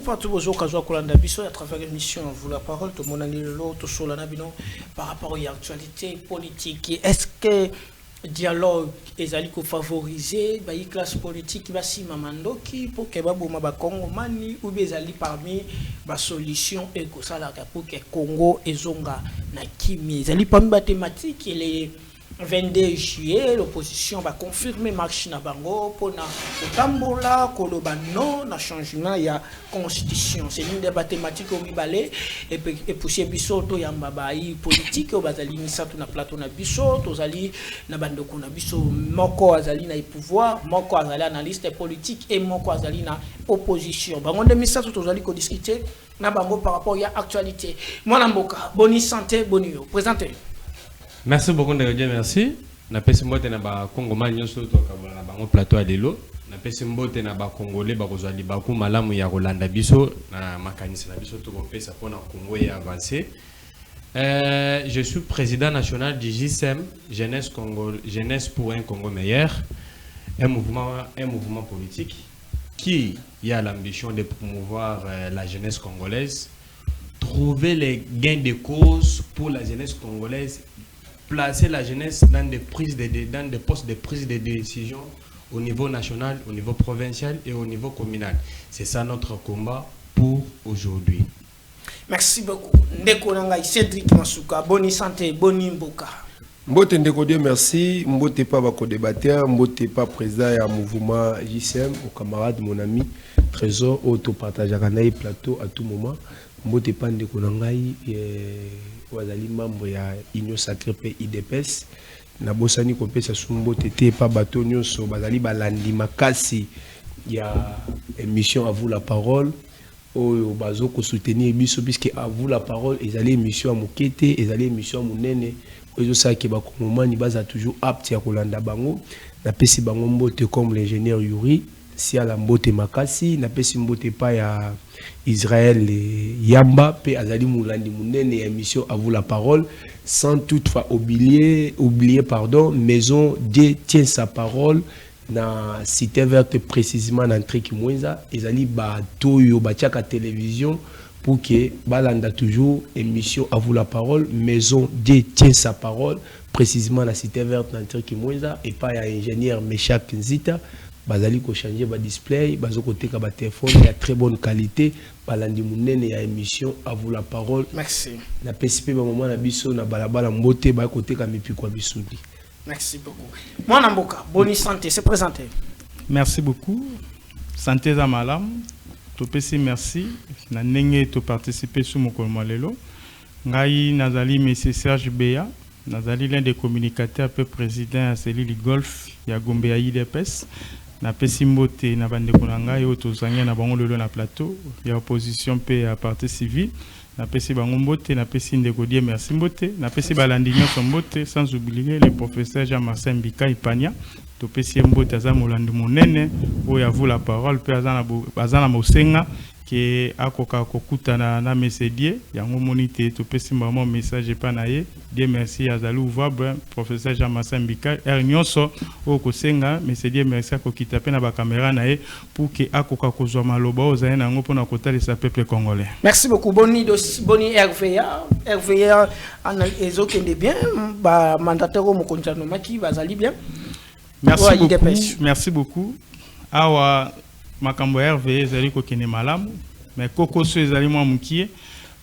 partout aux occasions à travers l'émission vous la parole tout le monde a l'autre sur la nabino par rapport à l'actualité politique. Est-ce que dialogue ezali ko favoriser ba classe politique ba si mamandoki pour que ba boma ba Congo mani ou bezali parmi ba solution et ko sala pour que Congo ezonga na kimi ezali parmi ba thématique les 22 juillet, l'opposition va confirmer marche na bango pour na tambola koloba non na changement ya constitution. C'est une des thématiques au mibalé et pour ces bisoto ya mbabai politique au bazali misatu na plateau na bisoto zali na bandoko na biso moko azali na pouvoir moko azali analyste politique et moko azali na opposition. Bango de misatu tozali ko discuter na bango par rapport ya actualité. Mwana mboka boni santé bonio présentez. Merci beaucoup de dire merci. Na pesi mbote na ba Congolais nyonso to kabala na bango plateau adelo. Na pesi mbote na ba Congolais ba kozali ba ku malamu ya Rolanda biso na makanisi na biso to kopesa pona Congo ya avancer. Je suis président national du JSM Jeunesse pour un Congo meilleur, un mouvement politique qui a l'ambition de promouvoir la jeunesse congolaise, trouver les gains de cause pour la jeunesse congolaise, placer la jeunesse dans des postes de prise de décision au niveau national, au niveau provincial et au niveau communal. C'est ça notre combat pour aujourd'hui. Merci beaucoup. Ndeko Nangai Cédric Masuka, bonne santé, bonne mboka. Mbote Ndeko Dieu merci, mbote pas bako débatteur, mbote pas président ya mouvement JCM, au camarade mon ami Trésor auto partage à plateau à tout moment. Mbote pas Ndeko Nangai wazali membre ya Union Sacrée pe IDPS na bosani kopesa sumbo tete pa bato nyonso bazali balandi makasi ya émission à vous la parole oyo bazo ko soutenir biso puisque à vous la parole ezali émission à mokete ezali émission munene oyo ça ke ba komomani baza toujours apte ya kolanda bango na pesi bango mbote comme l'ingénieur Yuri si à la mbote makasi na pesi mbote pa ya Israël Yamba pe azali mulandi munene émission à vous la parole sans toutefois oublier pardon Maison Dieu tient sa parole na cité verte précisément dans Triki Mwenza ezali ba toyo ba tiaka télévision pour que balanda toujours émission à vous la parole Maison Dieu tient sa parole précisément la cité verte dans Triki Mwenza et pas ya ingénieur Meshak Nzita bazali ko changer ba display bazo côté ka ba téléphone ya très bonne qualité balandi munene ya émission à vous la parole. Merci. Na PCP ba moment na biso na balabala mbote ba côté ka mipiko bisudi. Merci beaucoup. Mwana mboka bonne santé c'est présenté. Merci beaucoup. Santé za malam. To pesi merci na ndenge to participer sur mokolo lelo. Ngai nazali monsieur Serge Beya. Nazali l'un des communicateurs peu président à cellule golf ya Gombe ya IDPS. Na pesi mbote na bandeko na ngai oyo tozangia na bango lelo na plateau ya opposition pe ya parti civil na pesi bango mbote na pesi Ndeko Dieu merci mbote na pesi balandi nyonso mbote sans oublier le professeur Jean-Marcel Mbika Ipania to pesi mbote aza molandi monene oyo avu la parole pe azana mosenga que akoka kokutana na mesedie yango monite to pesi mama message pa na ye Dieu merci azali ouvrable professeur Jean-Marcel Mbika nyonso o kosenga mesedie merci akokita pe na ba caméra na ye pour que akoka kozwa maloba ozali nango pona kotalisa peuple congolais. Merci beaucoup boni RVA ezokende bien ba mandataire mo kontano maki bazali bien. Merci beaucoup. Awa makambo RVA ezali ko kene malamu mais kokoso ezali mwa mukie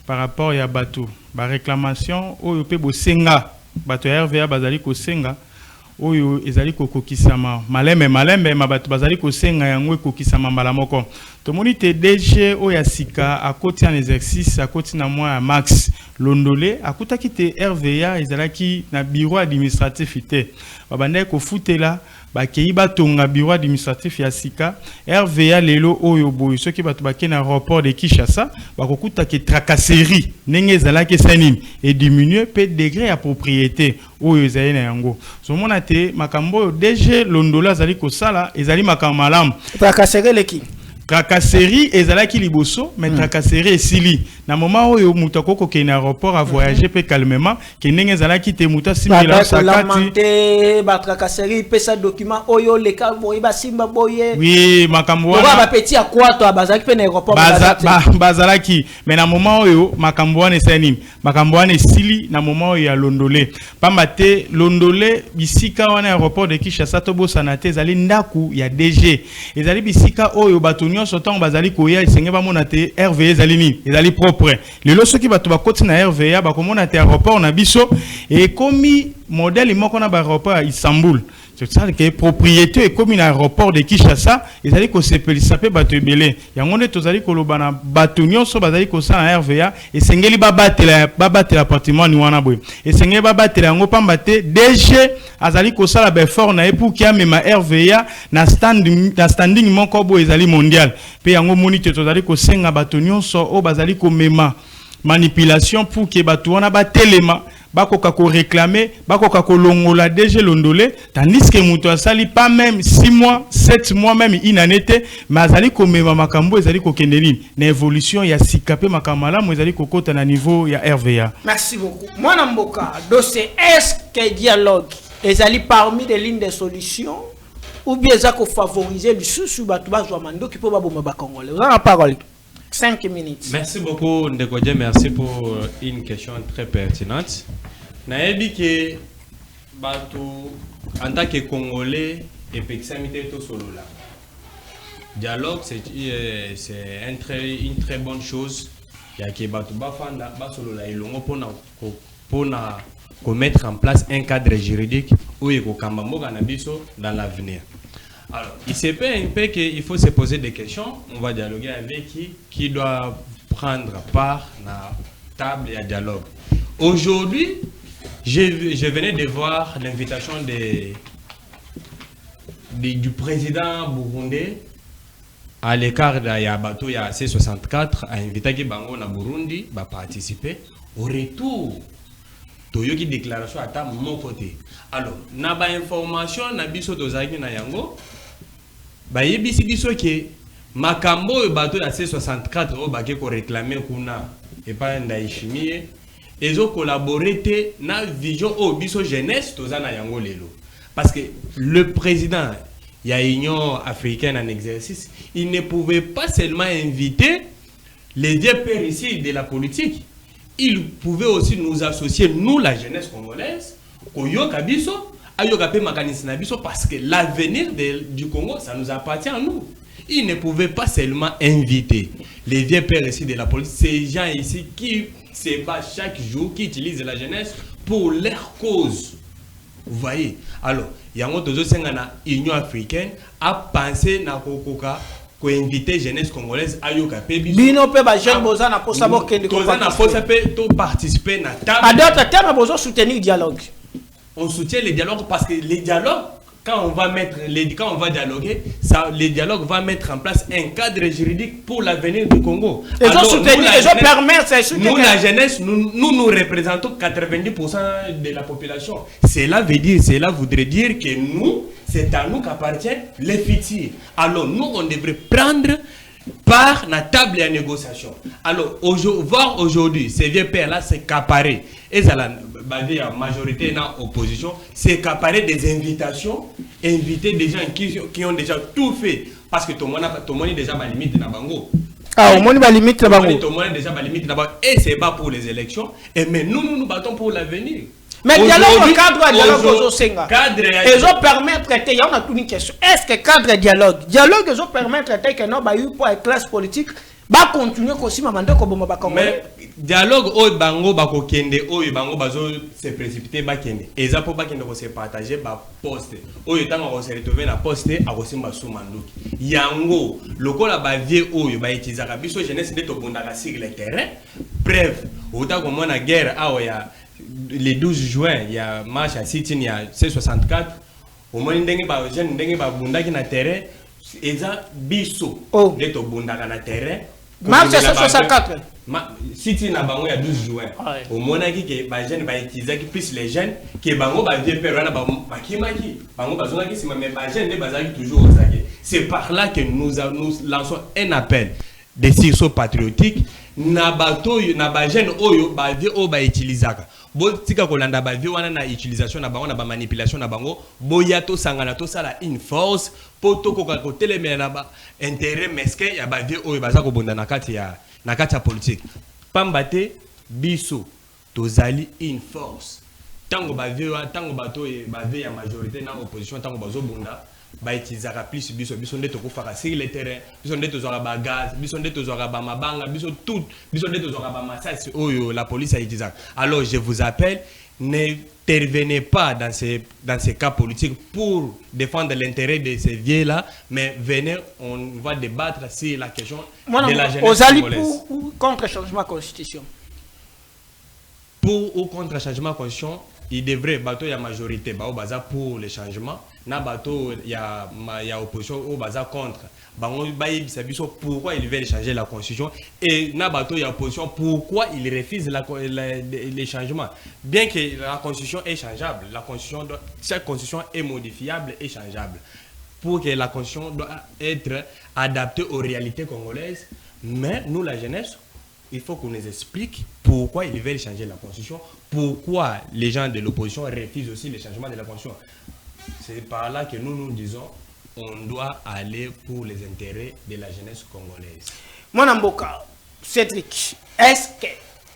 par rapport ya bato ba réclamation oyo pe bosenga bato ya RVA bazali ko senga oyo ezali ko kokisama malembe ma bato bazali ko senga yango kokisama mbala moko to monite DG oyo asika akoti en exercice akoti na mwa max londolé akutaki te RVA ezalaki na bureau administratif ite babandai ko futela bakei batonga bureau administratif ya sika RVA lelo oyo boyo soki bato bakena na rapport de Kinshasa bakokuta ke tracasserie ndenge ezalaki sanini et diminuer pe degré ya propriété oyo ezali na yango so mona te makambo DG londola azali ko sala ezali makambo malamu tracasserie leki tracasserie ezalaki liboso mais tracasserie esili na moment oyo mutu akokokende na aéroport à voyager pe calmement ke ndenge ezalaki te mutu asimela sakati batracasserie pesa document oyo leka boye basimba boye oui makambo wana ba petit akwato bazalaki pe na aéroport bazalaki mais na moment oyo makambo wana esani makambo wana esili na moment oyo ya londole pamba te londole bisika wana aéroport de Kinshasa to bosana te ezali ndaku ya DG ezali bisika oyo bato nyonso ntango bazali koya esenge bamona te RVA ezali nini ezali propre lelo soki bato bakoti na RVA bakomona te aéroport na biso ekomi modèle moko na ba aéroport ya Istanbul c'est ça que propriété ekomi na aéroport de Kinshasa ezali ko sepelisa pe bato ebele yango nde tozali koloba na bato nyonso bazali kosala na RVA esengeli babatela appartement ni wana boye esengeli babatela yango pamba te DG azali kosala ba effort na pour ki amema RVA na standing moko boye ezali mondial pe yango moni te tozali kosenga bato nyonso o bazali komema manipulation pour que bato wana batelema bakoka ko réclamer bakoka ko longola DG londolé tandis que muto asali pas même 6 mois 7 mois même une année mais azali komema makambo ezali ko kendeli na évolution ya sikape makamala mo ezali kokota na niveau ya RVA. Merci beaucoup mwana mboka dossier est-ce que dialogue ezali parmi les lignes de solution ou bien ça ko favoriser le sous bato bazwa mando ki po baboma ba congolais. Vous avez la parole 5 minutes. Merci beaucoup Ndekodje, merci pour une question très pertinente. Naebi ke bato en tant que Congolais et pexamité to solola. Dialogue c'est une très bonne chose. Ya ke bato bafanda ba solola ilongo pona mettre en place un cadre juridique où il faut kambamboka na biso dans l'avenir. Alors, il se peut un peu qu'il faut se poser des questions. On va dialoguer avec qui doit prendre part à la table et à dialogue. Aujourd'hui, je venais de voir l'invitation du président burundais à l'écart de Yabato, il y a C64, a invité qui Bango na Burundi à participer. Au retour, Toyoki déclaration à mon côté. Alors, naba information na biso tozaki na yango. Ba yebisi biso ke makambo bato ya C64 o bake ko réclamer kuna et pas ndaishimie ezo collaborer te na vision o biso jeunesse tozana yango lelo parce que le président ya Union africaine en exercice il ne pouvait pas seulement inviter les vieux pères ici de la politique, il pouvait aussi nous associer nous la jeunesse congolaise koyoka biso parce que l'avenir du Congo, ça nous appartient à nous. Il ne pouvait pas seulement inviter les vieux pères ici de la police, ces gens ici qui se battent chaque jour, qui utilisent la jeunesse pour leur cause. Vous voyez? Alors, il y a l'Union africaine à penser na kokoka ko inviter jeunesse congolaise à yoka pe biso. Bino pe ba jeune bozana pour savoir que participer na table. À d'autres termes, besoin soutenir le dialogue. On soutient les dialogues parce que les dialogues, quand on va dialoguer, les dialogues va mettre en place un cadre juridique pour l'avenir du Congo. Nous, la jeunesse, nous représentons 90% de la population. Cela voudrait dire que nous, c'est à nous qu'appartient les futurs. Alors nous, on devrait prendre part à la table de négociation. Alors, voir aujourd'hui, ces vieux pères-là s'accaparer, et la majorité dans l'opposition, s'accaparer des invitations, inviter des gens qui ont déjà tout fait. Parce que tout le monde est déjà ma limite dans Bango. Ah, au moins, limite dans Bango. Tout le monde est déjà ma limite dans Bango. Et c'est pas pour les élections. Et mais nous nous battons pour l'avenir. Mais dialogue, cadre, ils ont permis de traiter, il y a une question. Est-ce que cadre dialogue, ils ont permis de traiter que non, pour la classe politique, va continuer aussi ma mandat comme on va mais dialogue au bango bako kende au bango bazo se précipiter ba kende eza po ba kende ko se partager ba poste au tanga ko se retrouver na poste a ko simba sou manduki yango lokola ba vie oyo ba itizaka biso jeunesse nde to bondaka sur le terrain bref autant comme on a guerre a ya le 12 juin il y a marche à City il y a C64 au moins ndenge ba jeune ndenge ba bondaki na terrain eza biso nde to bondaka na terrain. Marche à 64. Si na bango ya 12 juin. Au moins que ba jeunes ba utiliser qui plus les jeunes que bango ba vieux père na ba makimaki bango bazonga ki sima mais ba jeunes ne bazaki toujours osake. C'est par là que nous lançons un appel de sursaut patriotique. Na bato na ba jeune oyo ba vie o ba utilisaka. Bo tika ko landa ba vie wana na utilisation na bango na ba manipulation na bango. Boya to sangana to sala une force pour to ko ko telemela na ba intérêt mesquin ya ba vie oyo baza ko bonda na kati ya politique. Pambate biso tozali une force. Tango ba vie tango bato ba vie ya majorité na opposition tango bazo bonda ba utilisaka plus biso ndeto ko faka sur le terrain biso ndeto zora ba gaz biso ndeto zora ba mabanga biso tout biso ndeto zora ba massage oyo la police a utilisé. Alors je vous appelle, n'intervenez pas dans ces cas politiques pour défendre l'intérêt de ces vieux là, mais venez, on va débattre sur la question de la jeunesse congolaise. Pour ou contre changement de constitution? Pour ou contre changement de constitution, il devrait bateau ya majorité ba baza pour le changement na bateau ya opposition au baza contre bango bayi biso pourquoi ils veulent changer la constitution et na bateau ya opposition pourquoi ils refusent les changements, bien que la constitution est changeable, chaque constitution est modifiable et changeable pour que la constitution doit être adaptée aux réalités congolaises, mais nous la jeunesse il faut qu'on nous explique pourquoi ils veulent changer la constitution, pourquoi les gens de l'opposition refusent aussi les changements de la constitution. C'est par là que nous disons on doit aller pour les intérêts de la jeunesse congolaise. Mwanamboka, Cédric, est-ce que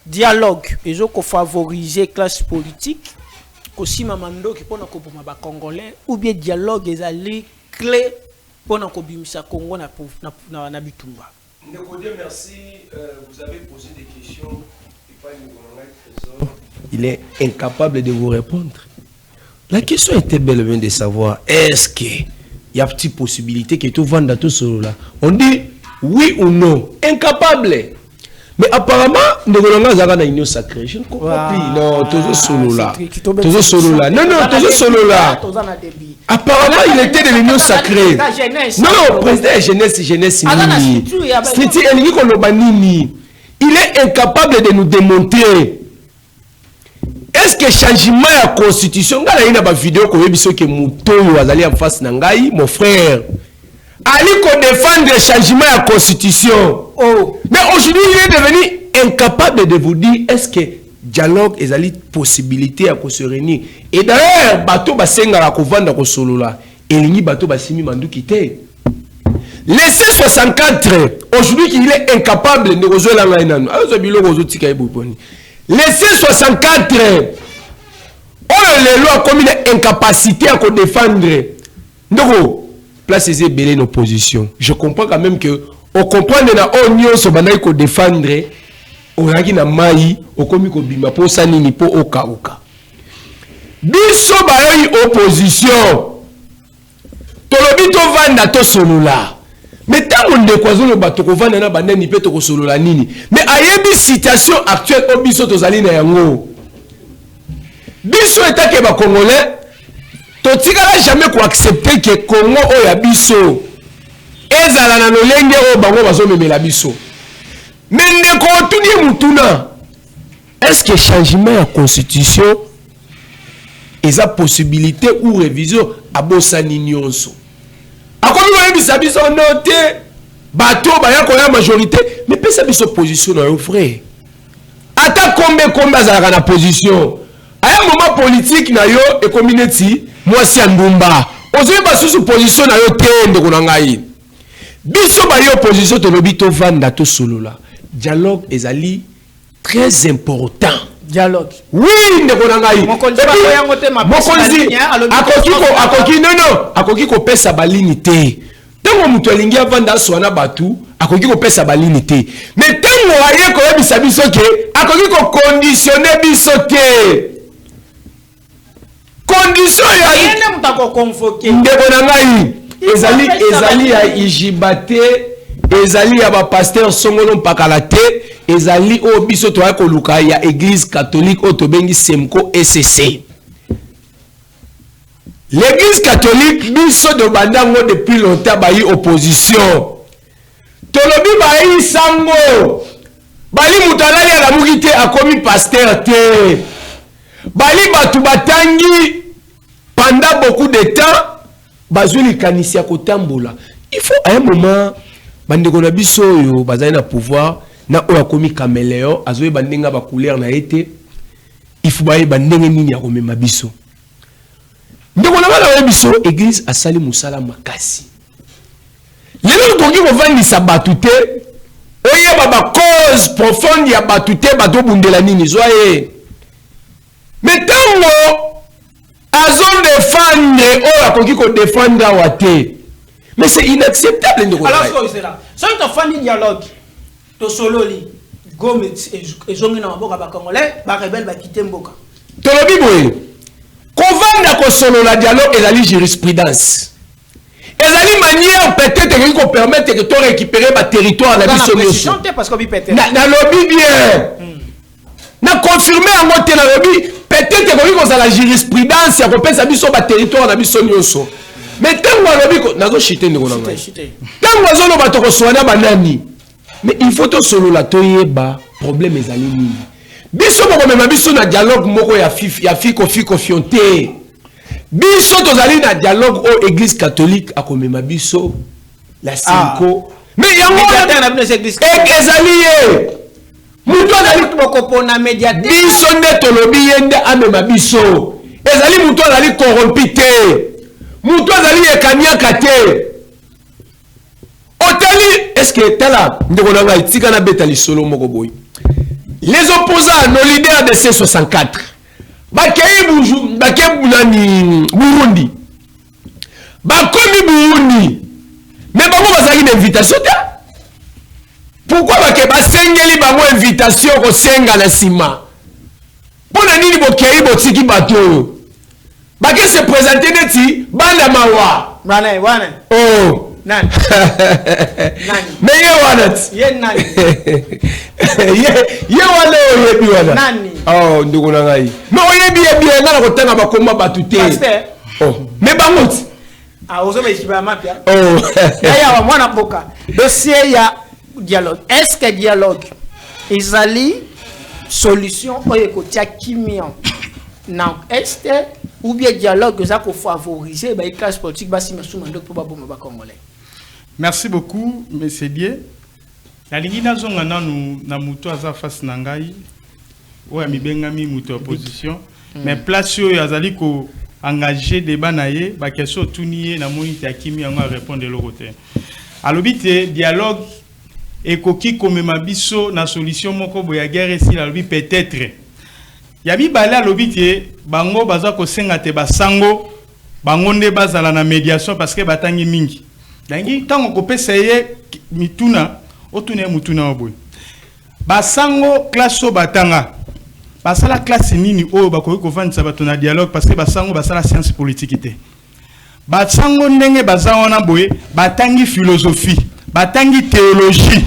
dialogue ils ont favorisé la classe politique aussi mamando qui pour na congolais ou bien dialogue ils allaient clé pour na kobimisa Congo na bitumba? Merci. Vous avez posé des questions. Il est incapable de vous répondre. La question était bel et bien de savoir est-ce qu'il y a une petite possibilité que tout vende tout cela. On dit oui ou non. Incapable. Mais apparemment, nous avons une union sacrée. Je ne comprends plus. Non, toujours solo là. Toujours solo là. Non, toujours solo là. Apparemment, il était de l'union sacrée. Non, président jeunesse. Il est incapable de nous démontrer. Est-ce que changement de la constitution, il y a une vidéo que Moutoyo azali en face nangai, mon frère. Ali qu'on défendre le changement de la constitution. Oh. Mais aujourd'hui, il est devenu incapable de vous dire est-ce que dialogue est une possibilité à se réunir. Et d'ailleurs, bateau basenga la kovanda ko solo là. Et lingi bateau basimi mandu kité. Laissez 64 aujourd'hui il est incapable de rejoindre la nanu. Laissez 64 oh les lois comme il est incapacité à défendre. Donc place c'est belé une opposition. Je comprends quand même que on comprend na onyo so banayi ko défendre on a na mai o komi ko bima po sanini po oka. Biso bayoyi opposition. Tolobi to vanda to solula. Mais tant on est croisé le bateau qu'on va na banane ni peut solo la nini. Mais ayebi situation actuelle au biso tozali na yango. Biso état ke ba congolais to tikala jamais ko accepter que Congo o ya biso ezala na lolenge o bango bazo memela biso. Mais ne ko tuni mutuna. Est-ce que changement la constitution est a possibilité ou révision à bosani nyonso? A quoi vous avez sa biso noté bateau baya ko ya majorité mais pesa biso position na frère. Ata combien za na position. À un moment politique na yo et community moi si andumba. Ozoye ba sous position na yo tende ko ngai. Biso ba yo position to lobi to vanda to solo là. Dialogue ezali très important. Dialogue. Oui, mokonzi akoki ko pesa balini te. Tango mutu alingi avanda swana batu akoki ko pesa balini te. Mais tango aye ko yebisa biso ke akoki ko conditionner biso te. Condition ya yene mutako convoquer. Ndeko na ngai ezali ya ijibate ezali ya ba pasteur songolo mpakala te. Ezali o biso to akoluka ya église catholique o to bengi Semco SCC. L'église catholique biso de bandango depuis longtemps bayi opposition. Tolobi bayi sango. Bali mutalali ya la mugite akomi pasteur te. Bali batu batangi pendant beaucoup de temps bazuli kanisia kotambola. il faut à un moment bandeko na biso yo bazali na pouvoir na oya komi caméléon azoye bandenga ba couleur na été il faut baye bandenge nini ya komema biso ndeko na bana biso église asali musala makasi lelo tokoki kovandisa batu te oyeba ba cause profonde ya batu te bato bundela nini zoye mais tango azon défendre oyo akoki ko défendre awa te mais c'est inacceptable ndeko alors c'est là ça to fandi dialogue to sololi gomet et zongi na maboka ba congolais ba rebelle ba quitter mboka tolobi boye kovanda ko solo la dialogue ezali jurisprudence ezali manière peut-être que permettre que to récupérer ba territoire na biso nyonso parce que bi peut-être na lobby bien na confirmer en te na lobby peut-être que la jurisprudence ya kopesa biso ba territoire na biso nyonso mais tango lobby ko nazo chiter ndeko na ngai tango azo loba to ko soana banani mais il faut to solo la to yeba problème ezali nini biso moko mema biso na dialogue moko ya fiko fionté biso tozali na dialogue au église catholique akomema biso la cinco mais yango ezali ye mutu azali bokopona médiateur biso nde tolobi ye nde amema biso ezali mutu azali corrompu te mutu azali ekaniaka te otali est-ce que tala ndeko na ngai tika na beta lisolo moko boy les opposants nos leaders de C64 bakei Burundi bakomi Burundi mais bango bazali na invitation te pourquoi basengeli bango invitation kosenga na sima pona nini bokei botiki bato oyo bake se présenter neti banda mawa wana oh nani mais ye wana ye nani ye wana oyebi wana nani oh ndeko na ngai mais oyebi bien na kotanga bakoma bato te oh mais bango ti ozome isiba mapya oh ya mwana boka dossier ya dialogue est-ce que dialogue ezali solution oyo kotia kimia na est ou bien dialogue ça ko favoriser ba classe politique ba simasuma ndoko po ba bomba ba congolais. Merci beaucoup monsieur Dieu. La lingina zonga nanu na muto aza face na ngai oya mibengami muto opposition mais place yo azali ko engager débat na ye ba question tuniye na monite ya kimia ngo répondre le côté. Alobite dialogue ekoki komema biso na solution moko boya guerre si la lobi peut-être yabi bala lobite bango baza ko senga te basango bango nde bazala na médiation parce que batangi mingi dangi tango ko pesa ye mituna otuna mutuna oboy basango classe batanga basala classe nini oyo bakoki ko vendre bato na dialogue parce que basango basala science politique te basango ndenge baza wana boye batangi philosophie batangi théologie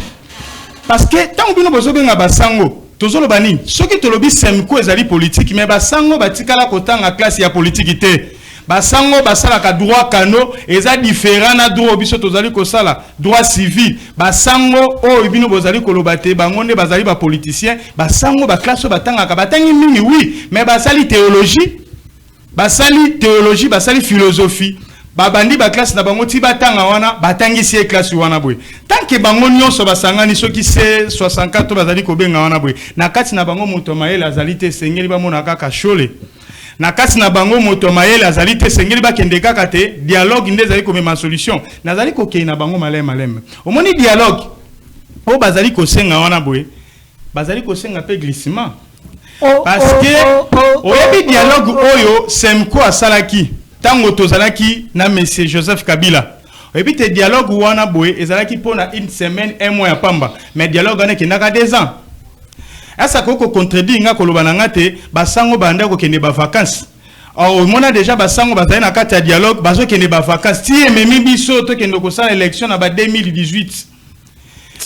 parce que tant que nous besoin basango tozolo bani soki tolobi semko ezali politique mais basango batikala kotanga classe ya politique te basango basala ka droit cano eza différent na droit biso tozali ko sala droit civil basango o ibino bozali koloba te bangonde bazali ba politicien basango ba classe batanga ka batangi mini oui mais basali théologie basali philosophie babandi ba classe na bango ti batanga wana batangi si classe wana boy tant que bango nyonso basangani soki c'est 64 bazali ko benga wana boy na kati na bango moto mayele azali te sengeli ba mona kaka chole na kati na bango moto mayele azali te sengeli ba kende kaka te dialogue ndezali ko mema solution nazali ko kei na bango malem omoni dialogue o bazali ko senga wana boy bazali ko senga pe glissement parce que oyebi dialogue oyo semko asalaki tango tozalaki na monsieur Joseph Kabila ebite dialogue wana boye ezalaki pona une semaine un mois ya pamba mais dialogue wana kendaka 2 ans asa koko contredire nga koloba na ngate basango banda ko kende ba vacances au mona déjà basango bazali na kati ya dialogue bazo kende ba vacances ti ememi biso to kende ko sala élection na ba 2018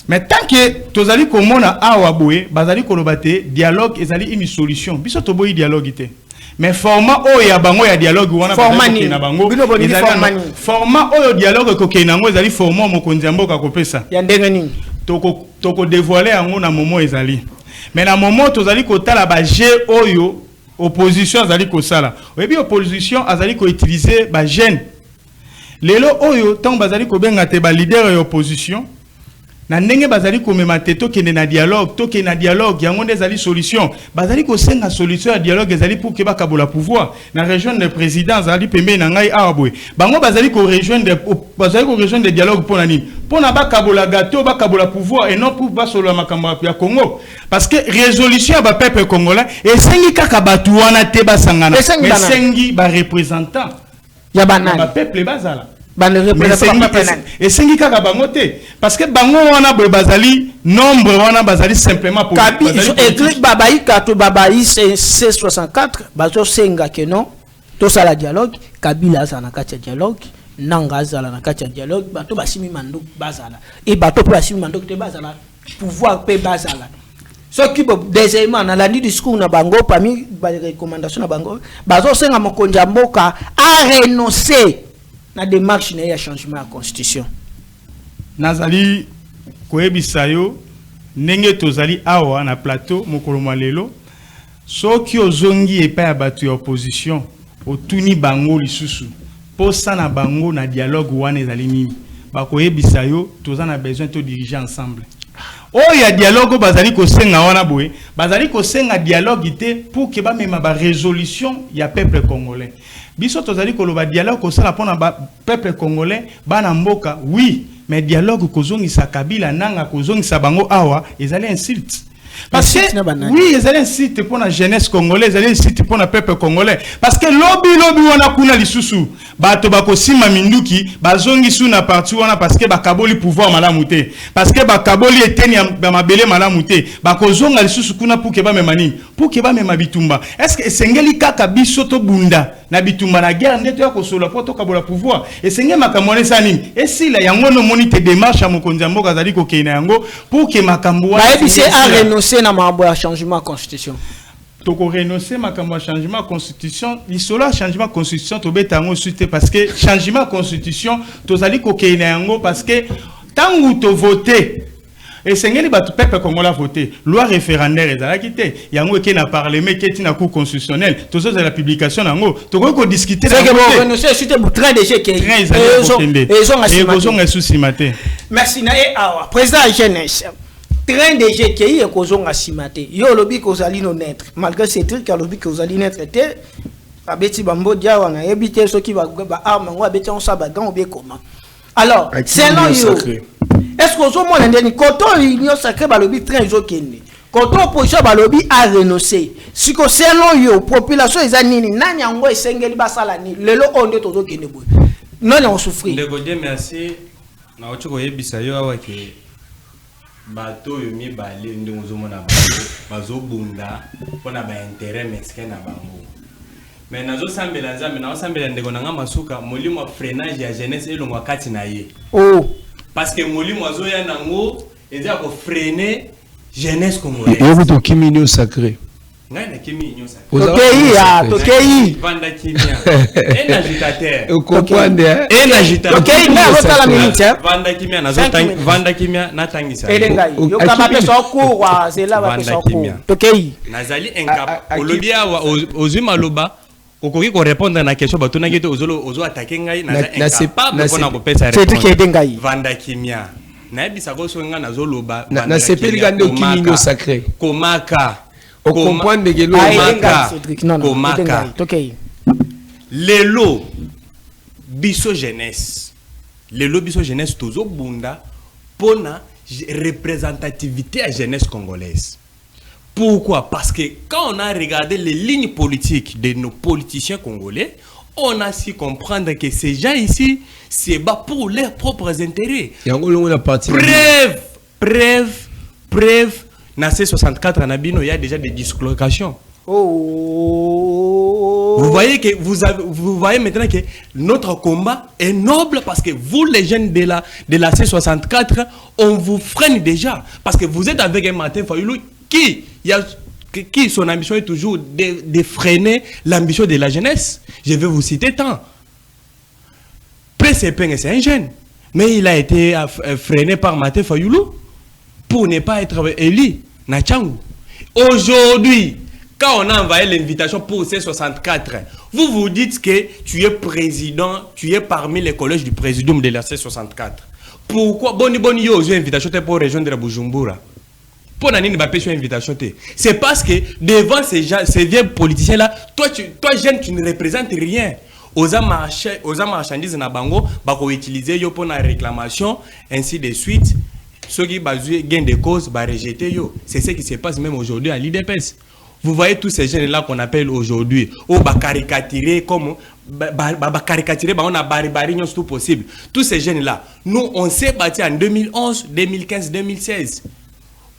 mais tant que tozali ko mona awa boye bazali koloba te dialogue ezali une solution biso to boyi dialogue te mais format oyo bango ya dialogue wana bazali na bango format oyo dialogue ko kenango ezali format mokonzi mboka kopesa ya ndenge nini toko dévoiler yango na moment ezali mais na moment tozali ko tala ba jeu oyo opposition azali ko sala oyebi opposition azali ko utiliser ba jeune Lelo oyo tant bazali ko benga te ba leader et opposition. Na ndenge bazali ko mema te to kende na dialogue, to kende na dialogue yango ndezali solution. Bazali ko senga solution ya dialogue ezali pour que ba kabola pouvoir. Na région de président zali pembe na ngai awabwe. Bango bazali ko rejoindre de dialogue pour nani. Pour na ba kabola gâteau, ba kabola pouvoir et non pour ba solo makambo ya Congo. Parce que résolution ba peuple congolais et sengi kaka batu wana te ba sangana. Mais sengi ba représentant ya banani ba peuple bazala. Et c'est qui kaka bango te parce que bango wana bazali nombre wana bazali simplement pour écrit babaï kato babaï c'est 64 bazo senga que non tout ça la dialogue Kabila za na kati dialogue nanga za na kati dialogue bato basimi mando bazala et bato pour basimi mando te bazala pouvoir pe bazala ce qui deuxièmement na la discours na bango parmi les recommandations na bango bazo senga mokonja mboka a renoncer na démarche na ya changement de constitution. Nazali koebisayo nenge tozali awa na plateau mokolo malelo soki ozongi epa ya bato ya opposition otuni bango lisusu posa na bango na dialogue wana ezali nini bakoyebisayo toza na besoin to diriger ensemble. Oh ya dialogue bazali ko senga wana boye bazali ko senga dialogue ite pour que ba mema ba résolution ya peuple congolais. Biso tozali ko loba dialogue ko sala pona ba peuple congolais bana mboka oui mais dialogue ko zongisa Kabila nanga ko zongisa bango awa ezali insulte. Parce que oui, ils allaient citer pour la jeunesse congolaise, ils allaient citer pour le peuple congolais. Parce que lobby wana kuna lisusu, bato bako sima minduki, bazongi su na parti wana parce que bakaboli pouvoir malamute, parce que bakaboli eteni ba mabele malamute, bako zonga lisusu kuna pour que ba memani, pour que ba mema bitumba. Est-ce que sengeli kaka biso to bunda na bitumba na guerre ndeto ya kosola poto kabola pouvoir? Et sengeli makamone sani, et si la yango no monite démarche à mokonza mboka zali ko keina yango pour que makambo wana c'est un changement de constitution. Toko renoncer makambo changement de constitution, l'isola changement de constitution to betango suite parce que changement de constitution tozali ko keina yango parce que tant où to voter et sengeli batu peuple congolais voter loi référendaire ezala kité yango ke na parlement ke tina cour constitutionnel tozo za la publication yango toko ko discuter c'est que bon renoncer suite bu train de chèque et ils ont souci matin. Merci na e awa président jeunesse train de GKI et kozonga simate yo lobi kozali no naître malgré ces trucs à lobi kozali naître te abeti bambo dia wana ebité ceux qui va arme ngo abeti on sa bagan ou bien comment alors selon yo est-ce que zo mona ndeni koto union sacré ba lobi train zo kende koto opposition ba lobi a renoncer siko selon yo population ezanini nani yango esengeli basala ni lelo onde tozo kende boy non on souffrir ndeko de merci na ochiko yebisa yo awake bato yo mi bale ndongo zo mona bazo bunda pona ba intérêt mexicain na bango mais nazo sambela nzambe na sambela ndeko nanga masuka molimo freinage ya jeunesse elongwa kati na ye oh parce que molimo azo ya nango eza ko freiner jeunesse congolaise et vous to kimino sacré ngai na kimi nyo sacré tokei vanda kimia un agitateur vous comprenez un agitateur tokei na rotala minute vanda kimia nazo vanda kimia na tangisa elengai yo kaba peso ko wa zela ba peso ko tokei nazali incapable olobia ozwi maloba okoki ko répondre na question bato na kito ozo attaquer ngai na incapable pona ko pesa réponse vanda kimia na ebisa ko so nga nazo loba na sepeli gande kimino sacré komaka on comprend de que komaka lelo biso jeunesse tozo bunda pona représentativité à jeunesse congolaise. Pourquoi? Parce que quand on a regardé les lignes politiques de nos politiciens congolais, on a su comprendre que ces gens ici c'est bas pour leurs propres intérêts. Preuve na C64 Anabino, il y a déjà des dislocations. Oh. Vous voyez maintenant que notre combat est noble parce que vous, les jeunes de la C64, on vous freine déjà. Parce que vous êtes avec un Martin Fayulu qui son ambition est toujours de freiner l'ambition de la jeunesse. Je vais vous citer tant. Pressepeng, c'est un jeune. Mais il a été freiné par Martin Fayulu pour ne pas être élu. Nachangu. Aujourd'hui, quand on a envoyé l'invitation pour C64, Vous vous dites que tu es président, tu es parmi les collèges du présidium de la C64. Pourquoi Boni yo une invitation pour rejoindre la Bujumbura? Pour n'ani pas une invitation. C'est parce que devant ces vieux politiciens là, toi jeune tu ne représentes rien. Aux marchandises na bango, bako utiliser yo pour la réclamation, ainsi de suite. Ceux qui basent gain de cause, bah rejeter yo. C'est ce qui se passe même aujourd'hui à l'IDPS. Vous voyez tous ces jeunes là qu'on appelle aujourd'hui, ou bah caricaturer comme caricaturer, bah on a barbarie tout possible. Tous ces jeunes là, nous on s'est battu en 2011, 2015, 2016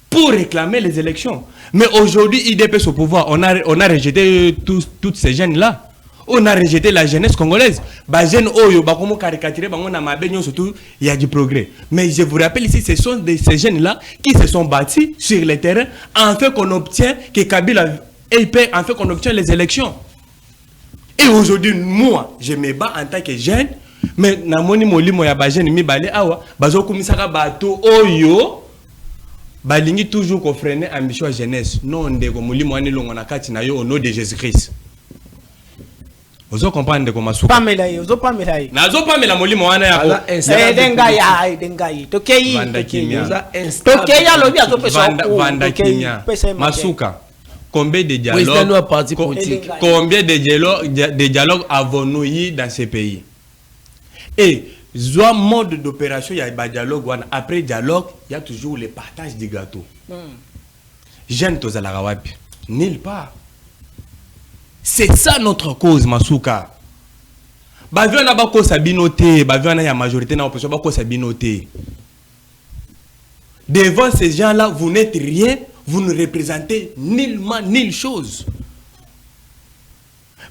pour réclamer les élections. Mais aujourd'hui, IDPS au pouvoir, on a rejeté toutes ces jeunes là. On a rejeté la jeunesse congolaise. Bah jeunes oyo, bah comment caricaturer, bah on a ma baignon surtout, il y a du progrès. Mais je vous rappelle ici, ce sont ces jeunes là qui se sont battus sur le terrain afin qu'on obtient que Kabila ait afin qu'on obtient les élections. Et aujourd'hui, moi, je me bats en tant que jeune, mais na moni molimo ya ba jeune mi balé awa, bazo kumisaka bato oyo balingi toujours ko freiner ambition jeunesse. Non ndeko molimo ani longo na kati na yo au nom de Jésus-Christ. Vous comprenez comment ça? Pas mélaye, vous pas mélaye. Nazo pas mélaye molimo wana ya. Dengai. Tokei. Tokei a lobi azo pesa ko. Masuka. Combien de dialogues combien de dialogues avons-nous eu dans ces pays? Et soit mode d'opération, il y a un dialogue. Après dialogue, il y a toujours le partage du gâteau. Jeune Tozalarawapi. Nulle part. C'est ça notre cause, Masuka. Baviana bako sabinoté, baviana ya majorité na opposition bako sabinoté. Devant ces gens-là, vous n'êtes rien, vous ne représentez nullement nulle chose.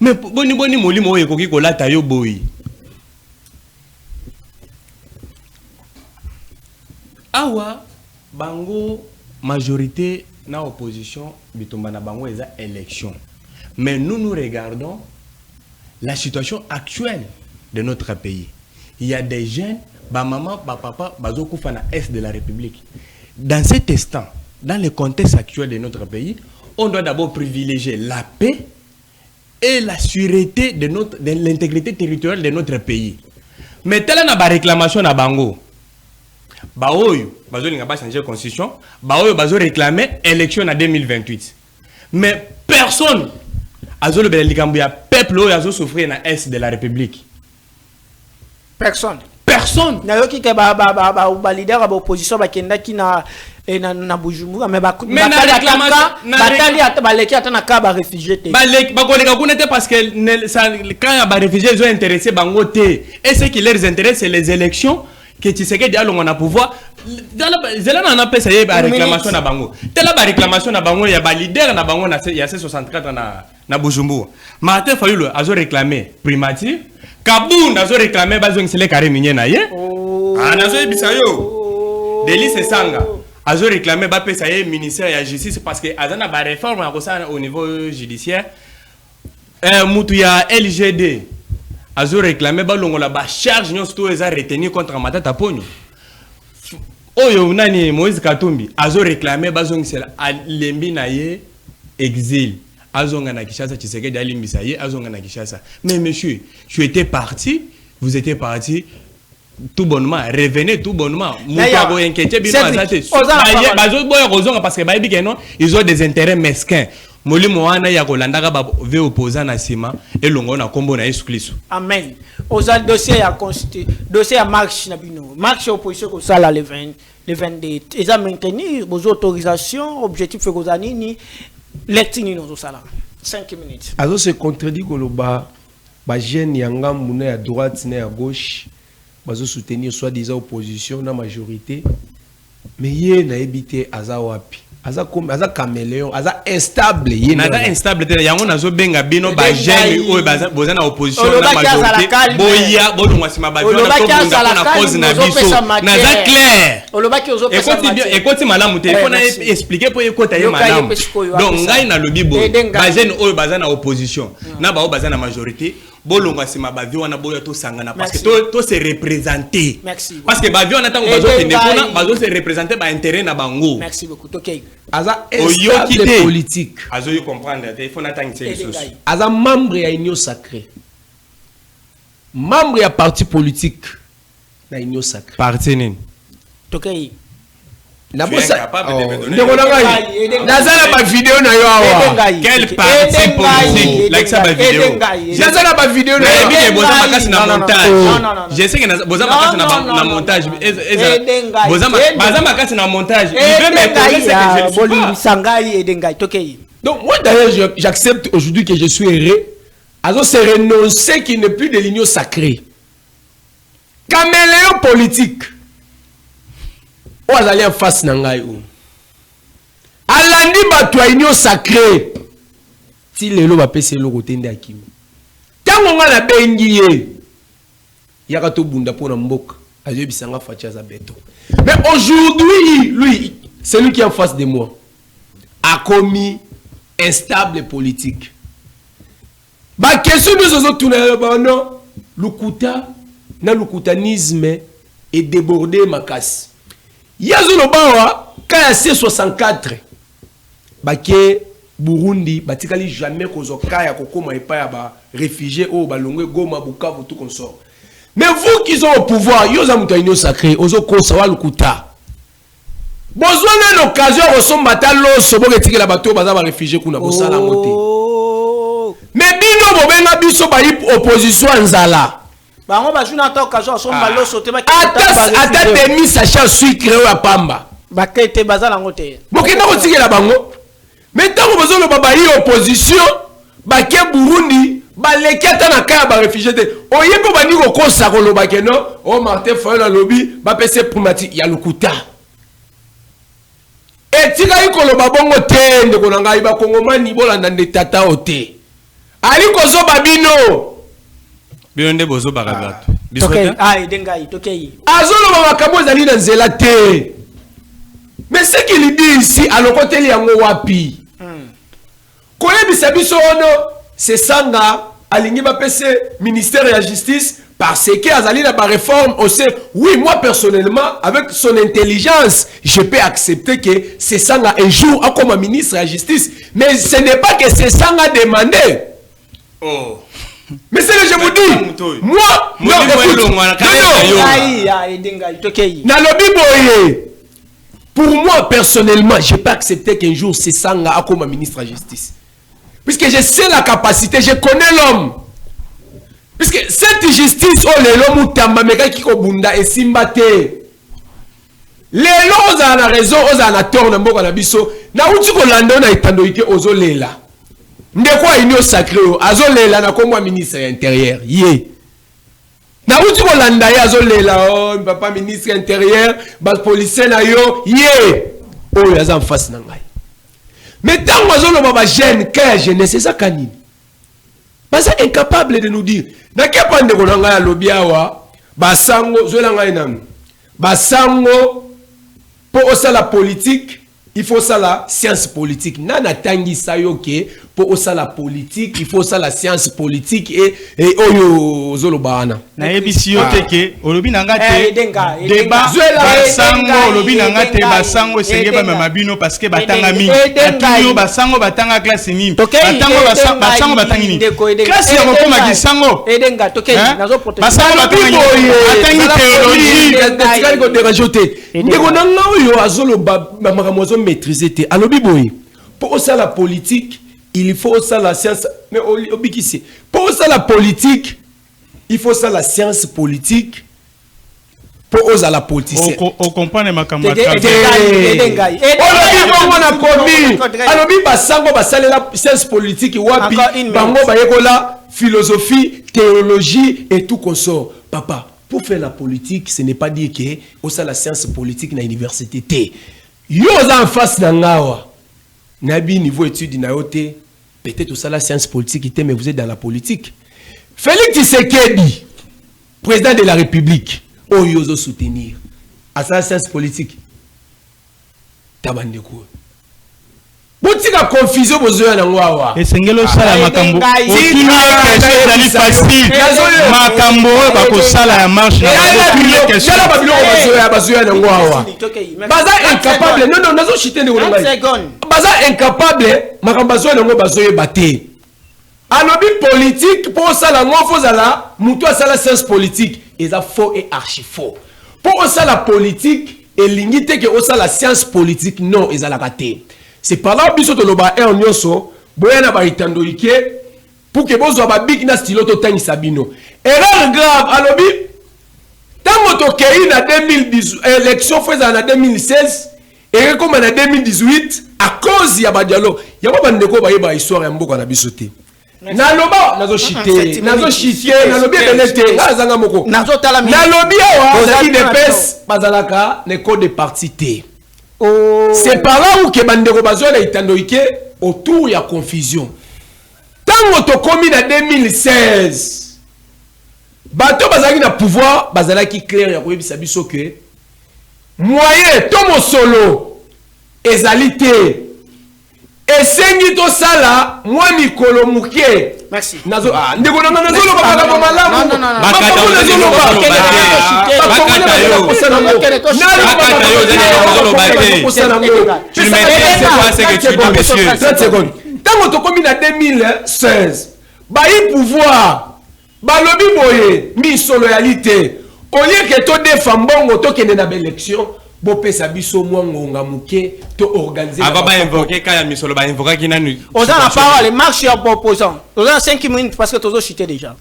Mais boni molimo ekoki kolata yo boy. Awa bango majorité na opposition bitomba na bango eza élection. Mais nous regardons la situation actuelle de notre pays. Il y a des jeunes, maman, papa, bazokufa na est de la République. Dans cet instant, dans le contexte actuel de notre pays, on doit d'abord privilégier la paix et la sûreté de l'intégrité territoriale de notre pays. Mais telle na ba réclamation na bango. Baoyo, bazolinga ba changer constitution, baoyo bazo réclamer élection en 2028. Mais personne azolo belikambia peuple azo souffrir na est de la République. Personne. Na yoki ke ba leader ba opposition ba kenda ki na Bujumbura mais ba batali ata ba leki ata na ka ba réfugié te. Ba koleka kuna te parce que quand ba réfugiés ils ont intéressé bango te. Et ce qui les intéresse c'est les élections que Tshisekedi alongo na pouvoir. Zela na na pesa ye ba réclamation na bango. Tela ba réclamation na bango ya ba leader na bango na ya C64 na Bujumbura. Martin Fayulu azo réclamer primature. Kabunda azo réclamer bazo ngisele carré minier na ye. Nazo ebisa yo. Delice Sanga azo réclamer ba pesa ye ministère ya justice parce que azana ba réforme ya kosa au niveau judiciaire. Mutu ya LGD azo réclamer ba longola ba charge nyonso to eza retenir contre Matata Ponyo. Oyo nani Moïse Katumbi azo réclamer bazo ngisela alembi na ye exil. Azonga na Kishasa, Tshisekedi alimbisa ye azonga na Kishasa. Mais monsieur, tu étais parti, vous étiez parti tout bonnement, revenez tout bonnement. Moutabo inquiété bino azate. Bazo boya kozonga parce que bayebi que non, ils ont des intérêts mesquins. Molimo wana ya kolandaka ba ve opposant na sima et longo na kombo na Yesu Kristo. Amen. Oza dossier ya constitué, dossier ya marche na bino. Marche opposition ko sala le 22. Ils ont maintenu vos autorisations, objectif fait kozanini. Lectini nos sala 5 minutes. Alors se contredit Goloba, ba jeune yanga muna à droite na à gauche, bazo soutenir soit disant opposition na majorité, mais yé na ebité aza wapi. Aza caméléon, aza instable yé. Nada instable te yango nazo benga bino ba jeune ou baza na opposition na majorité. Boya bolungwa sima ba jona to bunda na cause na biso. Naza clair. Écoute malamu te faut na expliquer pour écouter ye malamu. Donc ngai na lobi bo ba jeune ou baza na opposition na ba baza na majorité bolonga sima bavi wana boya to sangana parce que Merci. to se représenter. Merci. Parce que bavi wana tango bazo kende kona bazo se représenter ba intérêt na bango. Merci beaucoup. Tokei. Aza Oyo instable kité. politique. Azo yo comprendre, il faut n'attendre ces choses. Edengai. Aza membre ya Union Sacrée. Membre ya parti politique na Union Sacrée. Parti nini? Tokei. Na Tu es bosa. incapable de me donner. Ndeko na ngai. Nazala ba vidéo na yo awa. Edengai. Quel parti politique? Like ça ba vidéo. Edengai. Nazala ba vidéo na Mais yo. bien que boza makasi na Non, non, montage. non, non, non. Je sais que boza Non, makasi non, na non, montage. non. Edengai. Boza makasi na montage. Il veut me Edengai ce que ya je ne suis Bolimi pas. Sangai Edengai. Tokei. Donc moi d'ailleurs j'accepte aujourd'hui que je suis erré. Azo se renoncer qu'il n'est plus de l'Union Sacrée. Caméléon politique. Ou azali en face na ngai ou. Alandi bato ya Union Sacrée. Ti lelo ba pese lo côté nde akimi. Tango nga na bengi ye. Yaka to bunda pona mboka. Azo bisanga fatia za beto. Mais aujourd'hui, lui, celui qui est en face de moi a commis instable politique. Ba question nous autres tourner ba non, lukuta na lukutanisme est débordé makasi. Yazo no bawa ka C64 baké Burundi batikali jamais kozoka ya kokoma epa ya ba réfugiés au balongwe Goma Bukavu tout consort. Mais vous qui sont au pouvoir, yo za muta Union Sacrée ozo kosa wa lukuta. Besoin d'une occasion ressemble lo soboke tikela bato baza ba réfugiés kuna bosala ngote. Mais bino bobenga biso ba opposition nzala. Bango bazuna ta occasion so mbalo sauter ba Ata demi sachet sucre ya pamba. ba kete bazala ngote. Bokenda ko tikela bango. Mais tango bazolo baba yi opposition ba ke Burundi ba leketa na kaya ba réfugiés te. Oyebo bani ko kosa ko loba ke no o Martin Fayol lobby ba pese primati ya lukuta. Etika yi ko loba bongo te ndeko na ngai ba kongomani bolanda nde tata ote. Ali ko zo babino. Bionde bozo bagabato. Tokei. Ah Edengai. Tokei. Azolo makambo ezali na nzela te. Mais ce qu'il dit ici à l'okoteli yango wapi. Koyebisa biso ono c'est sanga alingi ba pese ministère de la justice parce que azali na ba réforme aussi. Oui, moi personnellement avec son intelligence, je peux accepter que c'est sanga un jour comme ministre de la justice, mais ce n'est pas que c'est sanga demandé. Oh. Mais c'est que je vous dis, moi, non, écoute, non, Aïe, Edengai. Tokei. na lobi boye. Pour moi personnellement, je peux accepter qu'un jour c'est sanga comme ministre de la justice. Puisque je sais la capacité, je connais l'homme. Puisque cette justice, oh les l'homme tamba meka kiko bunda et simbate. Les lois ont la raison, aux en a tort na mboka na biso. Na uti ko lando na itando ike ozo lela. Ndeko Union Sacrée azo lela na komwa ministre intérieur. Ye. Na uti ko landa ya azo lela oh papa ministre intérieur, ba policier na yo ye. Oh yaza en face na ngai. Mais tant que nous avons jeune, quelle jeunesse, c'est ça canine. Parce que incapable de nous dire. Dans quel point de konanga lobiawa, basango, zoelanga enam. Basango, pour ça la politique, il faut ça la science politique. Nana tangi sayoke, pour ça la politique, il faut ça la science politique et oyo zolobana. Na ebisi yo teke olobi nanga te Edenga. débat Edenga. basango olobi nanga te Edenga. basango esenge ba Edenga. mabino parce que batanga Edenga. mingi Edenga. atuni yo basango batanga classe nini Tokei. basango batangi nini Ndeko, Edenga. classe ya kokoma Edenga. kisango Edenga. Tokei. Nazo protéger. basango batanga nini atangi théologie Ndeko nanga oyo azoloba makambo azo maîtriser te. Alobi boye. Pour ça la politique, il faut ça la science. Mais obikisi. Pour ça la politique, il faut ça la science politique. Pour osa la politique. on comprend makambo Edengai. Olobi bongo na komi. Alobi basango basalela science politique wapi bango bayekola philosophie, théologie et tout consort. Papa, pour faire la politique, ce n'est pas dire que osa la science politique na université te. Yo en face na ngawa. Nabi niveau études na yote. Peut-être osa la science politique mais vous êtes dans la politique. Félix Tshisekedi, président de la République, oyozo soutenir à sa science politique. Tabandeko. Boutika confusion besoin na ngwawa. Et sengelo sala makambo. Otuni question dali facile. Makambo bako sala ya marche na otuni question. Yala babilo besoin na ngwawa. Baza incapable. Non nazo chiter de ngoma. Baza incapable makambo besoin na ngwa besoin baté. Alobi politique pour sala ngwa fo zala mutu sala science politique et ça faux et archi faux. Pour sala politique et limité que sala science politique non et ça la raté. C'est par là biso to loba en nyonso boyana ba itando ike pour que bozo ba big na stilo to tani sabino. Erreur grave alobi tango to kei na 2010 élection faisant en 2016 et comme en 2018 à cause ya ba dialogue ya ba ndeko ba yeba histoire ya mboka na biso te. Na loba nazo chité na lobi benete ngazanga moko nazo tala mi na lobi awa za IDPS bazalaka ne code de parti te. Oh. C'est par là où que bandeko bazona itandoike autour ya confusion. Tango to komi na 2016. Bato bazaki na pouvoir bazalaki clair ya koyebisa biso que moyen to mosolo ezalité esengi to sala mwa mikolo muke. Merci. Nazo ndeko na nazo lo baka ko malamu. Tango to komi na 2016 bayi pouvoir balobi boye mi solo yalité au lieu que to defa mbongo to kende na élection bo pesa biso mwangonga muke to organiser aba ba invoquer kaya misolo ba invoquer kinanu oza na parole marche ya opposant oza na 5 minutes parce que tozo chiter déjà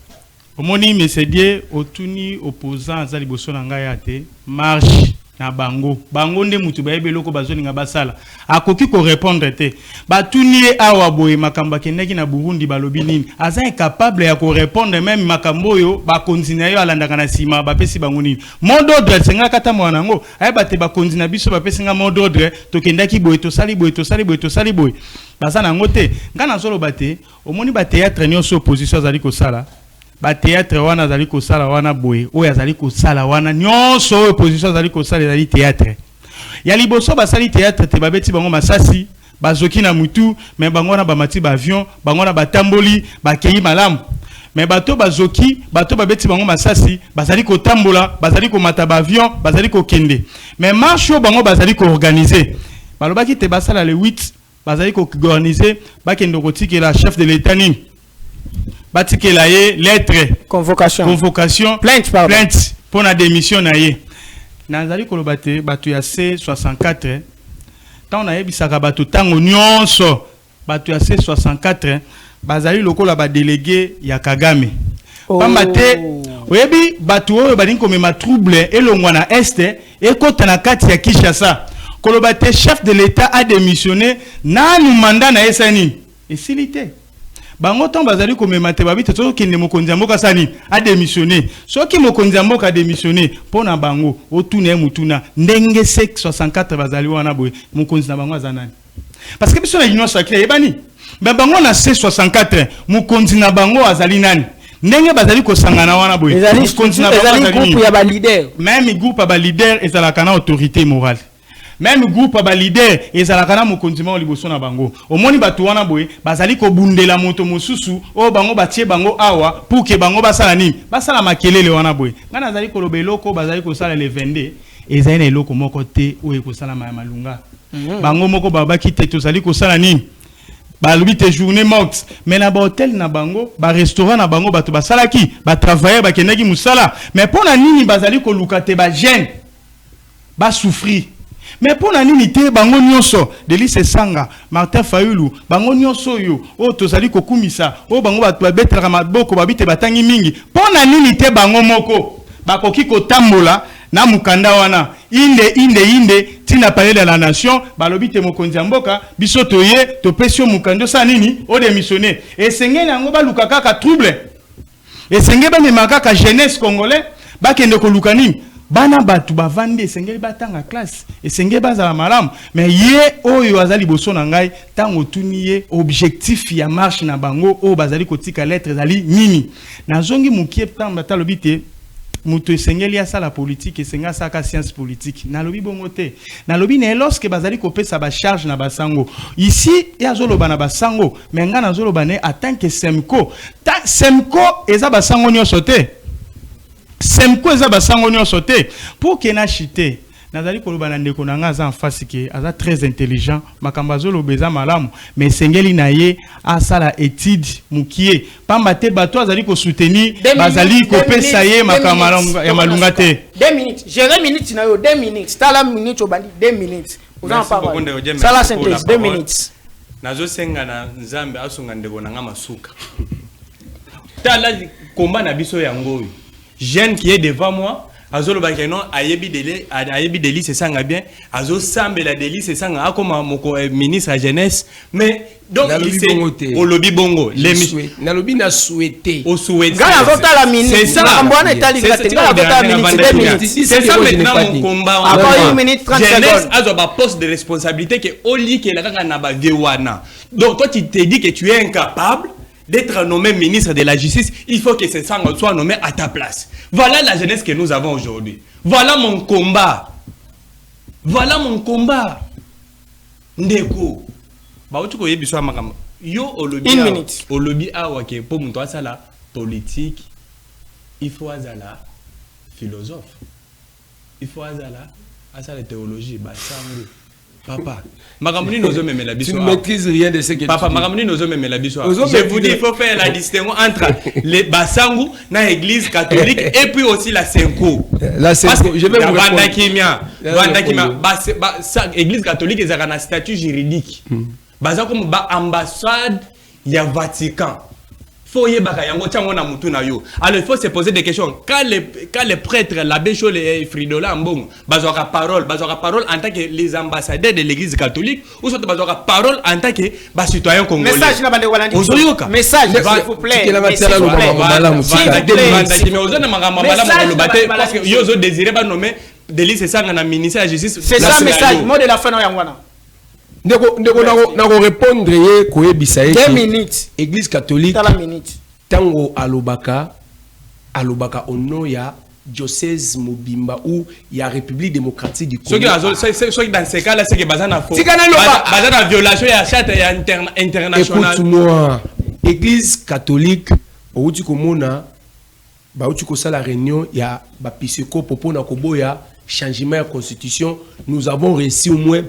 omoni mesedie otuni opposant azali boso na ngai ate marche na bango nde mutu bayebe loko bazoni nga basala akoki ko répondre te batuni awa boye makambo kendeki na Burundi balobi nini aza incapable ya ko répondre même makambo yo ba continuer yo alandaka na sima ba pesi bango nini mot d'ordre senga kata mwana ngo ayeba te ba continuer biso ba pesi nga mot d'ordre to kendaki boye to sali boye baza na ngote ngana solo bate omoni ba théâtre nyonso opposition azali ko sala ba théâtre wana azali ko sala wana boye oyo azali ko sala wana nyonso opposition azali ko sala azali théâtre ya liboso basali théâtre te babeti bango masasi bazoki na mutu mais bango na bamati ba avion bango na batamboli bakei malamu mais bato bazoki bato babeti bango masasi bazali ko tambola bazali ko mata ba avion bazali ko kende mais marche bango bazali ko organiser balobaki te basala le 8 bazali ko organiser bakendo kotiki la chef de l'état nini batikela ye lettre convocation plainte pour la démission na ye nazali koloba te bato ya C64 tant na yebisaka bato tango nyonso bato ya C64 bazali lokola ba délégué ya Kagame pamba te oyebi bato oyo balingi komema trouble elongwa na este ekota na kati ya Kinshasa koloba te chef de l'état a démissionné nanu mandat na esani esilité bango ton bazali komema te babite to kende mokonzi ya mboka sani a démissionné soki mokonzi ya mboka a démissionné pona bango otuna mutuna ndenge 64 bazali wana boye mokonzi na bango azanani parce que biso na union sacrée yebani bango na C64 mokonzi na bango azali nani ndenge bazali ko sangana wana boye mokonzi na bango azali groupe ya ba leader même groupe ya ba leader ezalaka na autorité morale même groupe ba leader ezalaka na mokonzi ma liboso na bango omoni bato wana boye bazali ko bundela moto mosusu o bango batie bango awa pour que bango basala nini basala makelele wana boye ngana azali ko lobeloko bazali ko sala le 22 ezali na eloko moko te o ekosala malunga bango moko babaki te tozali ko sala nini balobi te journée morte mais na ba hôtel na bango ba restaurant na bango bato basalaki ba travailler ba kendaki musala mais pona nini bazali ko luka te ba gêne ba souffrir mais pour la nini bango nyonso Delice Sanga Martin Fayulu bango nyonso yo o tozali kokumisa o bango babetra maboko babite batangi mingi pour la nini bango moko bakoki kotambola na mukanda wana inde tina parler de la nation balobi te mokonzi mboka biso toye to pesio mukando sa nini o démissionner et sengeli yango baluka kaka trouble et sengeli ba memaka ka jeunesse congolais bakende ko luka nini bana batu bavande esengeli batanga classe esengeli bazala malamu mais ye oyo azali boso na ngai tango tuni ye objectif ya marche na bango o bazali kotika lettre zali nini nazongi mukie tamba talobite muto esengeli asa la politique esenga saka science politique na lobi bongote na lobi ne lorsque bazali kopesa ba charge na basango ici ya zoloba na basango menga na zoloba ne en tant que semco eza basango nyonso te semco eza basango nyonso te pour que na chité nazali koloba na ndeko na nga aza en face ke aza très intelligent makambo azoloba eza malamu mais esengeli na ye asala étude mukie pamba te bato azali kosoutenir bazali kopesa ye makambo ya malunga te 2 minutes gérer minutes na yo 2 minutes tala minutes obandi 2 minutes oza parole sala synthèse 2 minutes nazo senga na nzambe asunga ndeko na nga masuka tala komba na biso yango jeune qui est devant moi azolo bakeno ayebi deli c'est ça bien azo sambela deli c'est ça nga comme moko ministre à jeunesse mais donc il c'est au lobby bongo na lobby na souhaité au souhaité ngala vota la ministre c'est ça mbona etali ngala vota la ministre c'est ça maintenant mon combat après 1 minute 30 secondes azo ba poste de responsabilité que oli que la kaka na ba viewana donc toi tu te dis que tu es incapable d'être nommé ministre de la Justice, il faut que ce sang soit nommé à ta place. Voilà la jeunesse que nous avons aujourd'hui. Voilà mon combat. Voilà mon combat. Ndeko. Ba otuko yebi so makamba. Yo au lobby awake pour mtu asala politique. Il faut azala philosophe. Il faut azala théologie ba sango. Papa, Magamuni n'ose même la biso. Tu ne maîtrises rien de ce que Papa, Magamuni n'ose même la biso. Je vous dis, il faut faire la distinction entre les Basangu, la église catholique et puis aussi la Senko. La Senko, je vais vous répondre. Église catholique, ils ont un statut juridique. Basangu comme ambassade, il y a Vatican. Alors il faut se poser des questions. Quand les prêtres, l'abbé Chol et Fridola Mbong, bazora parole en tant que les ambassadeurs de l'église catholique, ou soit bazora parole en tant que citoyen congolais. Message na bande walandi. Message s'il vous plaît. Parce que yo désiré ba nommer Delis et Sanga na ministère de la justice. C'est ça message, mot de la fin yangwana. Ndeko répondre ye koyebisa ye 2 minutes église catholique tala minute tango alobaka ono ya diocèse Mobimba ou ya République démocratique du Congo. Ceux qui dans ces cas-là c'est que bazana faux. Bazana violation ya charte internationale. Écoute-moi, église catholique outi komona ba outi ko sala réunion ya ba piseko popo na koboya changement de constitution, nous avons réussi au moins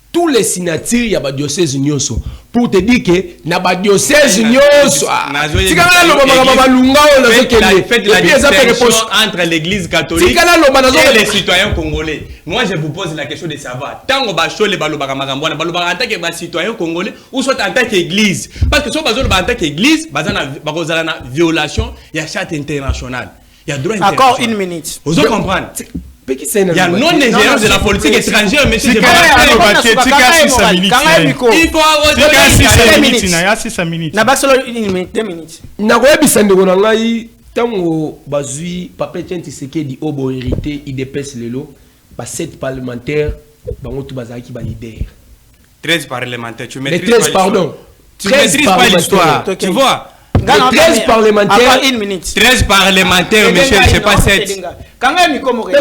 tous les signatures il y a ba diocèse nyonso pour te dire que na ba diocèse nyonso tikala lo ba lunga o la distinction entre l'église catholique et les citoyens congolais. Moi je vous pose la question de savoir tango ba chole ba lo ba makambo na ba lo ba en tant que ba citoyen congolais ou soit en tant qu'église, parce que so ba zo ba en tant qu'église bazana ba kozala na violation il y a charte internationale, il y a droit international. Encore 1 minute. Vous comprendre. Il y a non-ingérence de la politique étrangère, mais si je il faut 6 minutes. Na basolo 1 minute, 2 minutes. Na koyebisa ndeko na ngai tango bazui Papa Tshisekedi obo hérité IDPS lelo ba 7 parlementaires bango tu bazaki ba leader. 13 parlementaires, tu maîtrises pas 13 pardon. Tu maîtrises pas l'histoire. Tu vois? 13 parlementaires. 1 minute. 13 parlementaires, monsieur, c'est pas 7. Quand même, comment les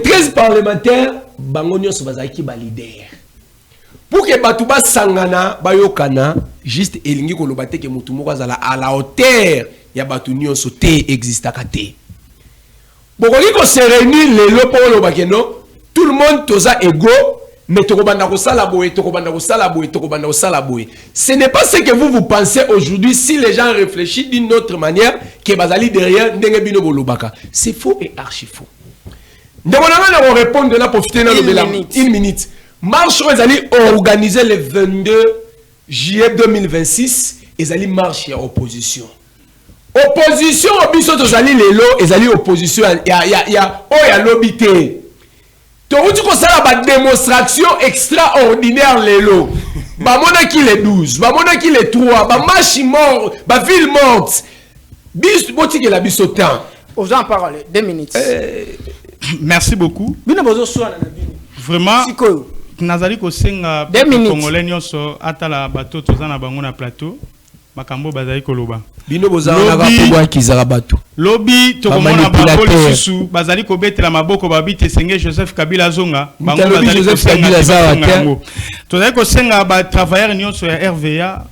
13 parlementaires, Bangonio Sobazaki ba leader. Pour que Batouba Sangana, Bayokana, juste Elingi Kolobate que Mutumoko à la hauteur, ya Batunio sauté existe à côté. Bon, on se réunit les lopons Lobakeno, tout le monde toza égaux. Mais ce n'est pas ce que vous pensez aujourd'hui si les gens réfléchissent d'une autre manière que Bazali derrière Ndengebino Bolobaka. C'est faux et archi faux. Nous allons répondre là pour profiter de 1 minute. Marche organisée le 22 juillet 2026 et allez marche à opposition. Opposition au biso tozali lelo ezali opposition ya lobité. Tu as une démonstration extraordinaire lelo. Bamona qui les 12, bamona qui les 3, bamachi mort, ba ville morte. Bis boti que la bisotan. Aux en parole 2 minutes. Merci beaucoup. Vraiment. Nazali ko senga congolais nyonso atala bato tozana bango na plateau. makambo bazali koloba bino bozala na rapebo kizara bato lobby to komona bakolo susu bazali kobetela maboko babite senge Joseph Kabila zonga bango bazali Kabila zonga tozali kosenga ba travailleurs nyonso ya RVA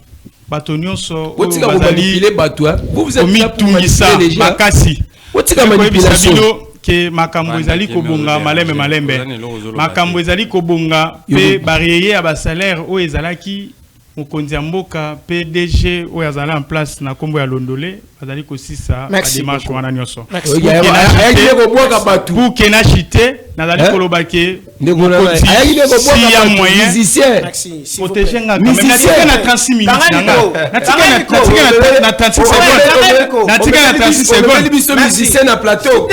bato nyonso otika bazali bato vous êtes là pour manipuler makasi otika manipulation ke makambo ezali kobonga malembe makambo ezali kobonga pe barrière ya ba salaire o ezalaki mokonzi ya mboka PDG o yazala en place na kombo ya Londolé bazali kosisa ba démarche wana nyonso pour que na chité nazali koloba ke mokonzi si ya moyen protéger nga même natika na 36 minutes na 36 secondes natika na 36 secondes biso musicien na plateau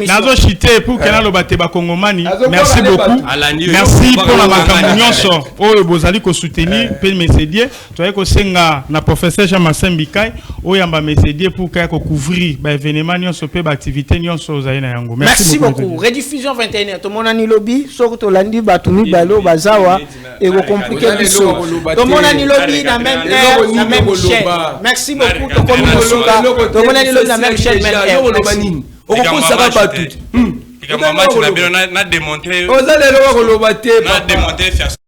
nazo chité pour que na loba te ba kongomani merci beaucoup merci pour la makambo nyonso oyo bozali ko soutenir pe Messédier toye ko senga na professeur Jean Massembikai oyamba Messédier pour ka ko couvrir ba événement nyonso pe ba activité nyonso za ina yango merci beaucoup rediffusion 21h to mona ni lobby soko to landi batu mi balo bazawa et ko compliquer biso to mona ni lobby na même chaîne merci beaucoup to komi losuka to mona ni lobby na même chaîne même okosaka batu Maman, tu n'as démontré. Vous allez le voir au